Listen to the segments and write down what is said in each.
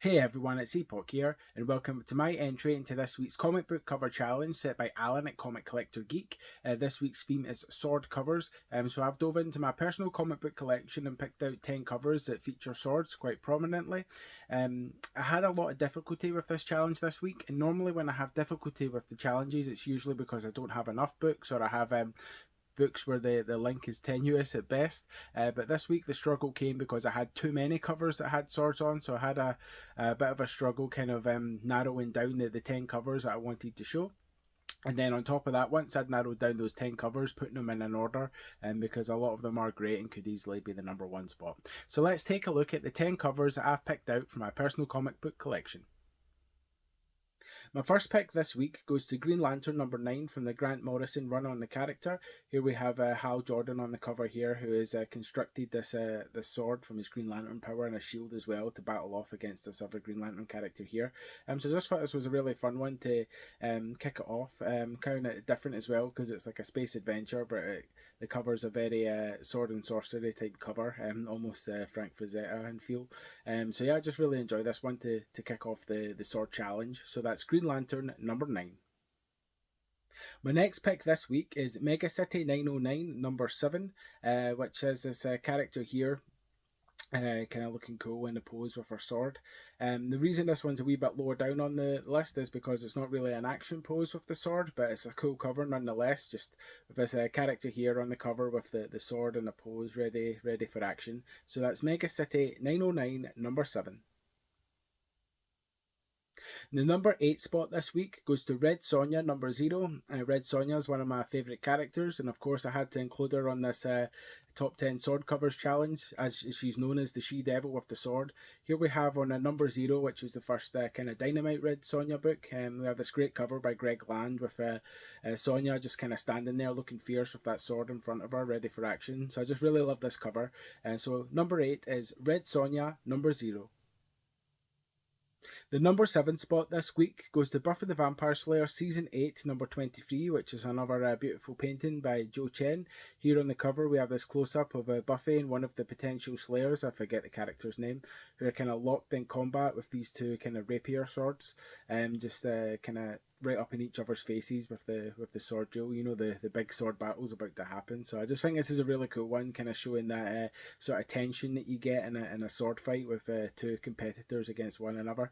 Hey everyone, it's Epoch here, and welcome to my entry into this week's comic book cover challenge set by Alan at Comic Collector Geek. This week's theme is sword covers, so I've dove into my personal comic book collection and picked out 10 covers that feature swords quite prominently. I had a lot of difficulty with this challenge this week, and normally when I have difficulty with the challenges, it's usually because I don't have enough books or I have books where the link is tenuous at best. But this week the struggle came because I had too many covers that had swords on, so I had a bit of a struggle kind of narrowing down the 10 covers that I wanted to show. And then on top of that, once I'd narrowed down those 10 covers, putting them in an order, because a lot of them are great and could easily be the number one spot. So let's take a look at the 10 covers that I've picked out from my personal comic book collection. My first pick this week goes to Green Lantern number 9 from the Grant Morrison run on the character. Here we have Hal Jordan on the cover here, who has constructed this sword from his Green Lantern power and a shield as well to battle off against this other Green Lantern character here. So I just thought this was a really fun one to kick it off. Kind of different as well because it's like a space adventure, but the cover's a very sword and sorcery type cover, almost Frank Frazetta in feel. So yeah, I just really enjoy this one to kick off the sword challenge. So that's Green Lantern number 9. My next pick this week is Mega City 909 number 7, which is this character here, kind of looking cool in the pose with her sword. The reason this one's a wee bit lower down on the list is because it's not really an action pose with the sword, but it's a cool cover nonetheless, just with this character here on the cover with the sword and the pose ready for action. So that's Mega City 909 number 7. The number 8 spot this week goes to Red Sonja number 0. Red Sonja is one of my favourite characters, and of course I had to include her on this top 10 sword covers challenge, as she's known as the She-Devil with the sword. Here we have on a number 0, which was the first kind of Dynamite Red Sonja book. We have this great cover by Greg Land with Sonja just kind of standing there looking fierce with that sword in front of her, ready for action. So I just really love this cover. So number 8 is Red Sonja number 0. The number 7 spot this week goes to Buffy the Vampire Slayer Season 8, number 23, which is another beautiful painting by Joe Chen. Here on the cover we have this close-up of Buffy and one of the potential Slayers, I forget the character's name, who are kind of locked in combat with these two kind of rapier swords, just kind of right up in each other's faces with the sword duel. You know, the big sword battle's about to happen. So I just think this is a really cool one, kind of showing that sort of tension that you get in a sword fight with two competitors against one another.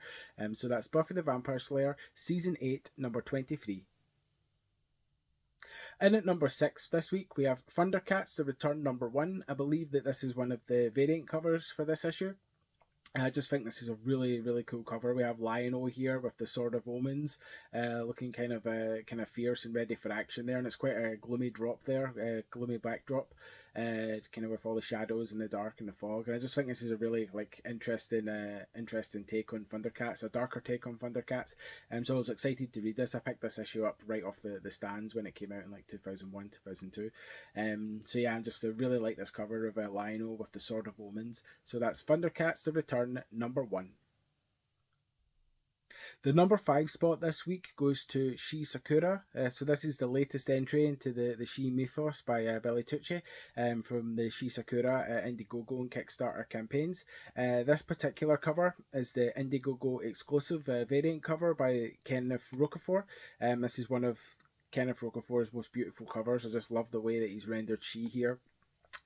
So that's Buffy the Vampire Slayer Season 8, number 23. In at number 6 this week we have Thundercats The Return number 1. I believe that this is one of the variant covers for this issue. I just think this is a really, really cool cover. We have Lion-O here with the Sword of Omens, looking kind of fierce and ready for action there, and it's quite a gloomy drop there, gloomy backdrop, kind of with all the shadows and the dark and the fog. And I just think this is a really interesting take on Thundercats, a darker take on Thundercats. So I was excited to read this. I picked this issue up right off the stands when it came out in 2001, 2002. So yeah, I just really like this cover of Lion-O with the Sword of Omens. So that's Thundercats The Return number 1. The number 5 spot this week goes to Shisakura. So this is the latest entry into the She mythos by Billy Tucci from the Shisakura Indiegogo and Kickstarter campaigns. This particular cover is the Indiegogo exclusive variant cover by Kenneth Rocafort. This is one of Kenneth Rocafort's most beautiful covers. I just love the way that he's rendered She here.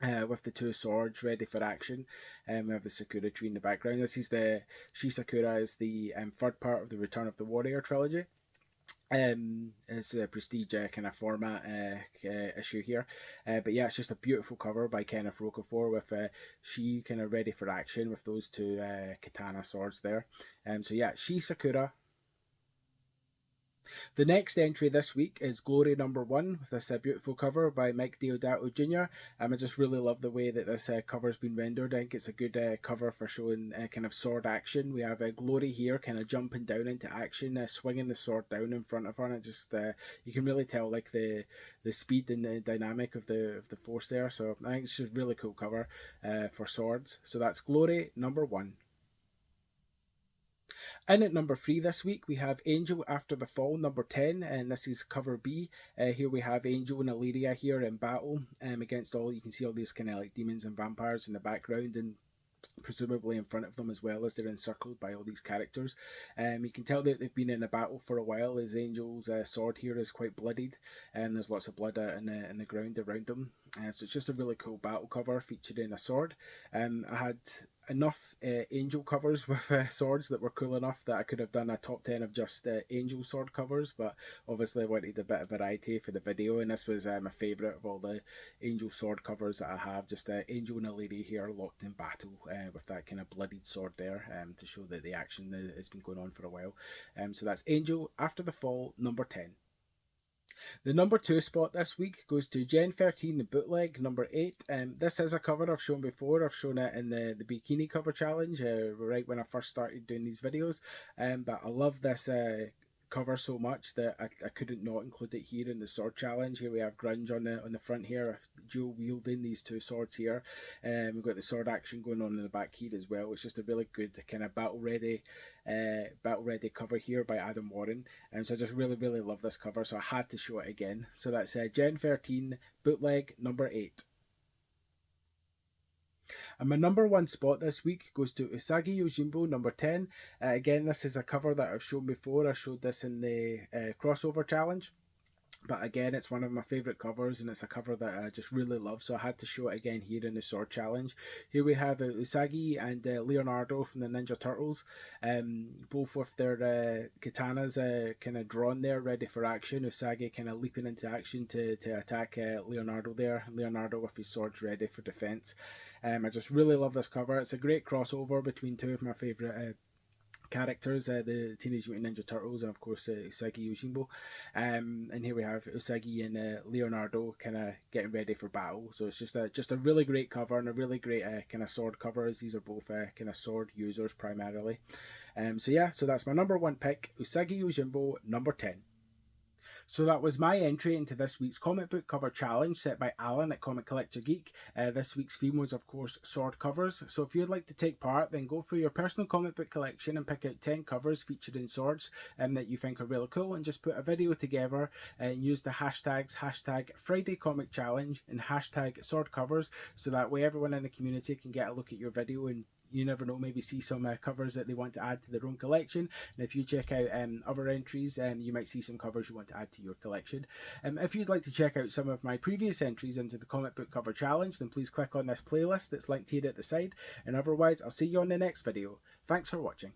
With the two swords ready for action. We have the Sakura tree in the background. This is the Shisakura is the third part of the Return of the Warrior trilogy. It's a prestige kind of format issue here, but yeah, it's just a beautiful cover by Kenneth Rocafort with She kind of ready for action with those two katana swords there. So yeah, Shisakura. The next entry this week is Glory number 1 with this beautiful cover by Mike Deodato Jr. I just really love the way that this cover's been rendered. I think it's a good cover for showing kind of sword action. We have Glory here kind of jumping down into action, swinging the sword down in front of her, and it just you can really tell the speed and the dynamic of the force there. So I think it's just a really cool cover for swords. So that's Glory number 1. In at number 3 this week, we have Angel After the Fall, number 10, and this is cover B. Here we have Angel and Illyria here in battle against all, you can see all these kind of demons and vampires in the background, and presumably in front of them as well as they're encircled by all these characters. You can tell that they've been in a battle for a while, as Angel's sword here is quite bloodied, and there's lots of blood out in the ground around them. So it's just a really cool battle cover featuring a sword. I had enough Angel covers with swords that were cool enough that I could have done a top 10 of just Angel sword covers, but obviously I wanted a bit of variety for the video, and this was my favourite of all the Angel sword covers that I have. Just Angel and a lady here locked in battle with that kind of bloodied sword there, to show that the action has been going on for a while. So that's Angel After the Fall, number 10. The number 2 spot this week goes to Gen 13, the Bootleg, number 8. This is a cover I've shown before. I've shown it in the bikini cover challenge right when I first started doing these videos. But I love this cover so much that I couldn't not include it here in the sword challenge. Here we have Grunge on the front here, dual wielding these two swords here. We've got the sword action going on in the back here as well. It's just a really good kind of battle ready cover here by Adam Warren, and so I just really love this cover, so I had to show it again. So that's Gen 13 Bootleg, number 8. And my number 1 spot this week goes to Usagi Yojimbo, number 10. Again, this is a cover that I've shown before. I showed this in the crossover challenge. But again, it's one of my favourite covers, and it's a cover that I just really love, so I had to show it again here in the sword challenge. Here we have Usagi and Leonardo from the Ninja Turtles, both with their katanas kind of drawn there, ready for action. Usagi kind of leaping into action to attack Leonardo there. Leonardo with his swords ready for defence. I just really love this cover. It's a great crossover between two of my favourite characters, the Teenage Mutant Ninja Turtles and of course Usagi Yojimbo, and here we have Usagi and Leonardo kind of getting ready for battle. So it's just a really great cover, and a really great kind of sword cover, as these are both kind of sword users primarily. So yeah, so that's my number 1 pick, Usagi Yojimbo, number 10. So that was my entry into this week's comic book cover challenge set by Alan at Comic Collector Geek. This week's theme was, of course, sword covers. So if you'd like to take part, then go through your personal comic book collection and pick out 10 covers featured in swords that you think are really cool, and just put a video together and use the hashtags #FridayComicChallenge and #swordcovers, so that way everyone in the community can get a look at your video, and you never know, maybe see some covers that they want to add to their own collection. And if you check out other entries, you might see some covers you want to add to your collection. If you'd like to check out some of my previous entries into the comic book cover challenge, then please click on this playlist that's linked here at the side. And otherwise, I'll see you on the next video. Thanks for watching.